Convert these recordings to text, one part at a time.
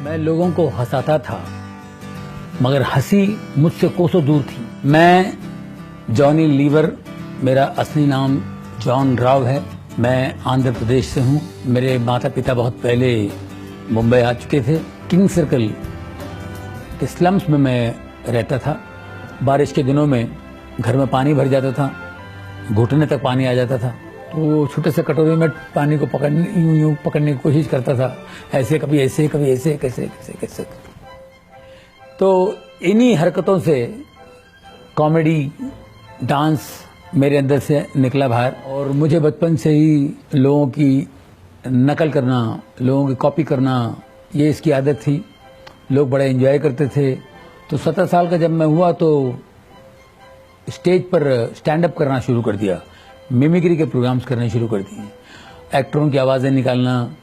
मैं लोगों को हंसाता था मगर हंसी मुझसे कोसों दूर थी। मैं जॉनी लीवर, मेरा असली नाम जॉन राव है। मैं आंध्र प्रदेश से हूँ। मेरे माता पिता बहुत पहले मुंबई आ चुके थे। किंग सर्कल के स्लम्स में मैं रहता था। बारिश के दिनों में घर में पानी भर जाता था, घुटने तक पानी आ जाता था। तो छोटे से कटोरे में पानी को यूं पकड़ने की कोशिश करता था, ऐसे कभी ऐसे कभी ऐसे कैसे कैसे कैसे। तो इन्हीं हरकतों से कॉमेडी डांस मेरे अंदर से निकला बाहर। और मुझे बचपन से ही लोगों की नकल करना, लोगों की कॉपी करना, ये इसकी आदत थी। लोग बड़ा एंजॉय करते थे। तो 17 साल का जब मैं हुआ तो स्टेज पर स्टैंड अप करना शुरू कर दिया, मिमिक्री के प्रोग्राम्स करने शुरू कर दिए, एक्टरों की आवाज़ें निकालना,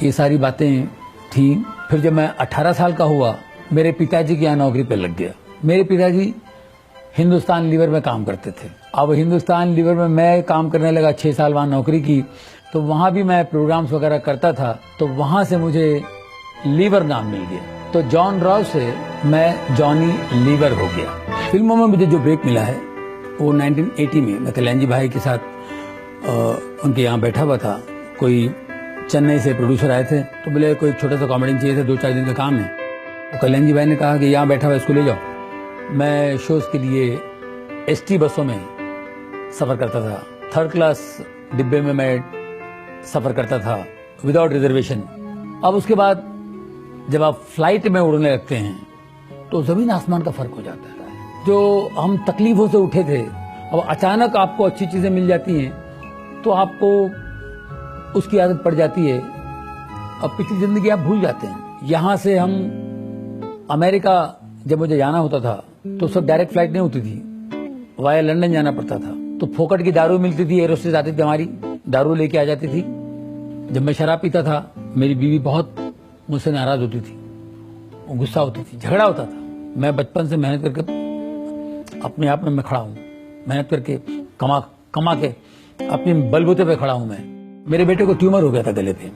ये सारी बातें थी। फिर जब मैं 18 साल का हुआ, मेरे पिताजी की यहाँ नौकरी पर लग गया। मेरे पिताजी हिंदुस्तान लीवर में काम करते थे। अब हिंदुस्तान लीवर में मैं काम करने लगा, 6 साल वहाँ नौकरी की। तो वहाँ भी मैं प्रोग्राम्स वगैरह करता था, तो वहाँ से मुझे लीवर नाम मिल गया। तो जॉन राव से मैं जॉनी लीवर हो गया। फिल्मों में मुझे जो ब्रेक मिला है वो 1980 में मैं कल्याण जी भाई के साथ उनके यहाँ बैठा हुआ था। कोई चेन्नई से प्रोड्यूसर आए थे, तो बोले कोई छोटा सा कॉमेडी चाहिए था, 2-4 दिन का काम है। तो कल्याण जी भाई ने कहा कि यहाँ बैठा हुआ इसको ले जाओ। मैं शोज के लिए ST बसों में सफ़र करता था। 3rd क्लास डिब्बे में मैं सफ़र करता था विदाउट रिजर्वेशन। अब उसके बाद जब आप फ्लाइट में उड़ने लगते हैं तो ज़मीन आसमान का फ़र्क हो जाता है। जो हम तकलीफ़ों से उठे थे, अब अचानक आपको अच्छी चीज़ें मिल जाती हैं तो आपको उसकी आदत पड़ जाती है। अब पिछली ज़िंदगी आप भूल जाते हैं। यहाँ से हम अमेरिका जब मुझे जाना होता था तो सब डायरेक्ट फ्लाइट नहीं होती थी, वाया लंदन जाना पड़ता था। तो फोकट की दारू मिलती थी, एरोस्टेज आती थी, हमारी दारू लेके आ जाती थी। जब मैं शराब पीता था, मेरी बीवी बहुत मुझसे नाराज होती थी, वो गुस्सा होती थी, झगड़ा होता था। मैं बचपन से मेहनत करके अपने आप में मैं खड़ा हूँ, मेहनत करके कमा के अपने बलबूते पे खड़ा हूँ मैं। मेरे बेटे को ट्यूमर हो गया था गले पे।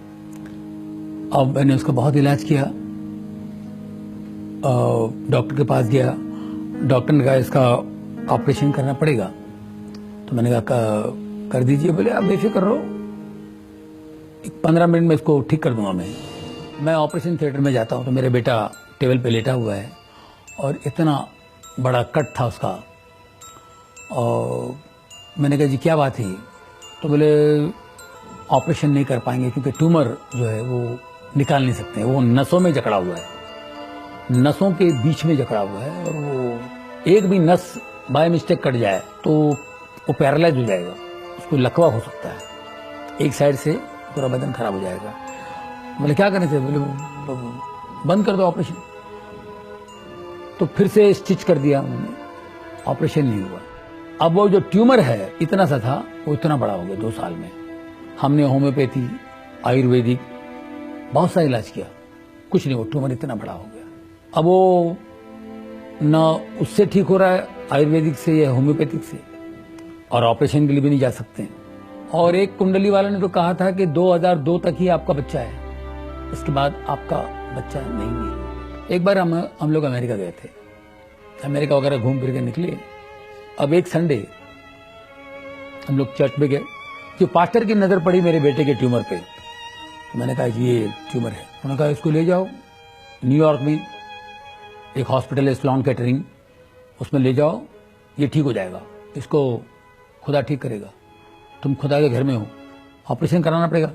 अब मैंने उसका बहुत इलाज किया, डॉक्टर के पास गया। डॉक्टर ने कहा इसका ऑपरेशन करना पड़ेगा। तो मैंने कहा कर दीजिए। बोले आप बेफिक्र रहो, 15 मिनट में इसको ठीक कर दूंगा मैं ऑपरेशन थिएटर में जाता हूँ तो मेरा बेटा टेबल पे लेटा हुआ है और इतना बड़ा कट था उसका। और मैंने कहा जी क्या बात है? तो बोले ऑपरेशन नहीं कर पाएंगे क्योंकि ट्यूमर जो है वो निकाल नहीं सकते, वो नसों में जकड़ा हुआ है, नसों के बीच में जकड़ा हुआ है। और वो एक भी नस बाय मिस्टेक कट जाए तो वो पैरालाइज हो जाएगा, उसको लकवा हो सकता है, एक साइड से पूरा बदन खराब हो जाएगा। बोले क्या करने थे? बोले बंद कर दो ऑपरेशन। तो फिर से स्टिच कर दिया उन्होंने, ऑपरेशन नहीं हुआ। अब वो जो ट्यूमर है इतना सा था, वो इतना बड़ा हो गया 2 साल में। हमने होम्योपैथी, आयुर्वेदिक बहुत सा इलाज किया, कुछ नहीं, वो ट्यूमर इतना बड़ा हो गया। अब वो न उससे ठीक हो रहा है आयुर्वेदिक से या होम्योपैथिक से, और ऑपरेशन के लिए भी नहीं जा सकते। और एक कुंडली वाला ने तो कहा था कि 2002 तक ही आपका बच्चा है, इसके बाद आपका बच्चा नहीं है। एक बार हम लोग अमेरिका गए थे, अमेरिका वगैरह घूम फिर के निकले। अब एक संडे हम लोग चर्च में गए, जो पास्टर की नज़र पड़ी मेरे बेटे के ट्यूमर पे। तो मैंने कहा जी ये ट्यूमर है। उन्होंने कहा इसको ले जाओ न्यूयॉर्क में एक हॉस्पिटल है स्लॉन कैटरिंग, उसमें ले जाओ, ये ठीक हो जाएगा, इसको खुदा ठीक करेगा, तुम खुदा के घर में हो, ऑपरेशन कराना पड़ेगा।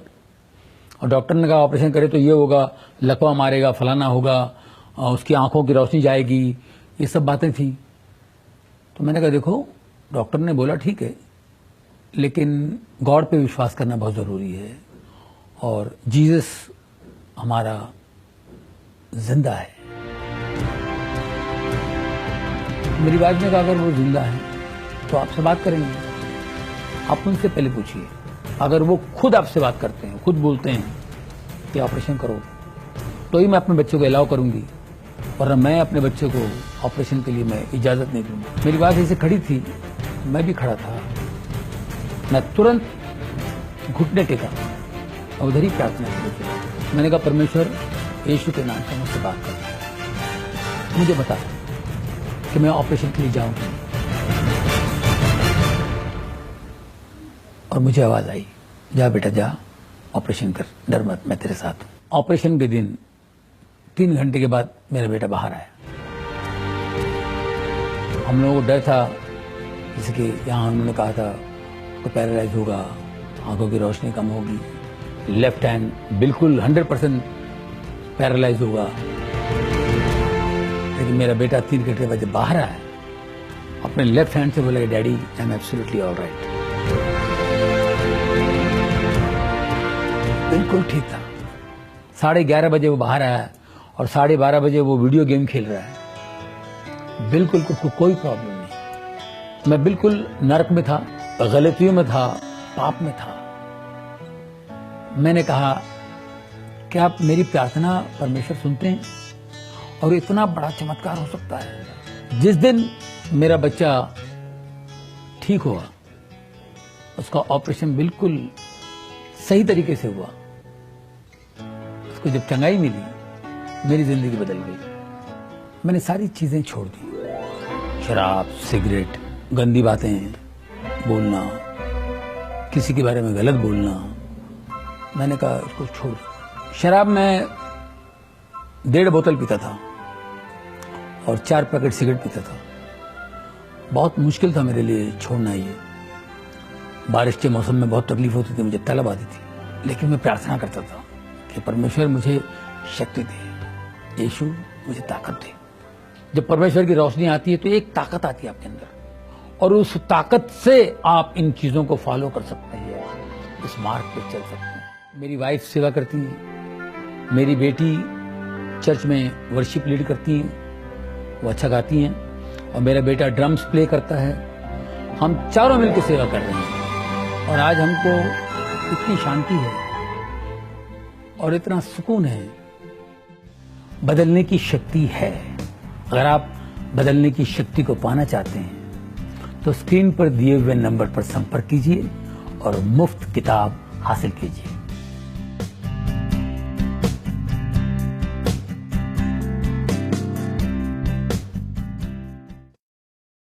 और डॉक्टर ने कहा ऑपरेशन करे तो ये होगा, लकवा मारेगा, फलाना होगा, उसकी आंखों की रोशनी जाएगी, ये सब बातें थी। तो मैंने कहा देखो डॉक्टर ने बोला ठीक है, लेकिन गॉड पे विश्वास करना बहुत ज़रूरी है, और जीसस हमारा जिंदा है। मेरी वाइफ ने कहा अगर वो जिंदा है तो आपसे बात करेंगे, आप उनसे पहले पूछिए। अगर वो खुद आपसे बात करते हैं, खुद बोलते हैं कि ऑपरेशन करो, तो ही मैं अपने बच्चे को अलाउ करूंगी, वरना मैं अपने बच्चे को ऑपरेशन के लिए मैं इजाज़त नहीं दूंगी। मेरी वाइफ ऐसे खड़ी थी, मैं भी खड़ा था, मैं तुरंत घुटने टेका और उधर ही प्रार्थना की। मैंने कहा परमेश्वर यीशु के नाम से मुझसे बात कर, मुझे बता कि मैं ऑपरेशन के लिए जाऊं। और मुझे आवाज आई, जा बेटा जा, ऑपरेशन कर, डर मत, मैं तेरे साथ हूं। ऑपरेशन के दिन 3 घंटे के बाद मेरा बेटा बाहर आया। हम लोगों को डर था, जैसे कि यहाँ उन्होंने कहा था तो पैरालाइज होगा, आंखों की रोशनी कम होगी, लेफ्ट हैंड बिल्कुल 100% पैरालाइज होगा। लेकिन मेरा बेटा 3 घंटे के बाद जब बाहर आया, अपने लेफ्ट हैंड से बोला, daddy I am absolutely alright. बिल्कुल ठीक था। 11:30 बजे वो बाहर आया और 12:30 बजे वो वीडियो गेम खेल रहा है। बिल्कुल उसको कोई प्रॉब्लम नहीं। मैं बिल्कुल नरक में था, गलतियों में था, पाप में था। मैंने कहा कि आप मेरी प्रार्थना परमेश्वर सुनते हैं और इतना बड़ा चमत्कार हो सकता है। जिस दिन मेरा बच्चा ठीक हुआ, उसका ऑपरेशन बिल्कुल सही तरीके से हुआ, उसको जब चंगाई मिली, मेरी जिंदगी बदल गई। मैंने सारी चीजें छोड़ दी, शराब, सिगरेट, गंदी बातें बोलना, किसी के बारे में गलत बोलना। मैंने कहा इसको छोड़। शराब में 1.5 बोतल पीता था और 4 पैकेट सिगरेट पीता था। बहुत मुश्किल था मेरे लिए छोड़ना ये। बारिश के मौसम में बहुत तकलीफ होती थी, मुझे तलब आती थी, लेकिन मैं प्रार्थना करता था कि परमेश्वर मुझे शक्ति दे, यीशु मुझे ताकत दे। जब परमेश्वर की रोशनी आती है तो एक ताकत आती है आपके अंदर, और उस ताकत से आप इन चीजों को फॉलो कर सकते हैं, इस मार्ग पे चल सकते हैं। मेरी वाइफ सेवा करती है, मेरी बेटी चर्च में वर्शिप लीड करती है, वो अच्छा गाती हैं, और मेरा बेटा ड्रम्स प्ले करता है। हम चारों मिलकर सेवा कर रहे हैं और आज हमको इतनी शांति है और इतना सुकून है। बदलने की शक्ति है। अगर आप बदलने की शक्ति को पाना चाहते हैं तो स्क्रीन पर दिए हुए नंबर पर संपर्क कीजिए और मुफ्त किताब हासिल कीजिए।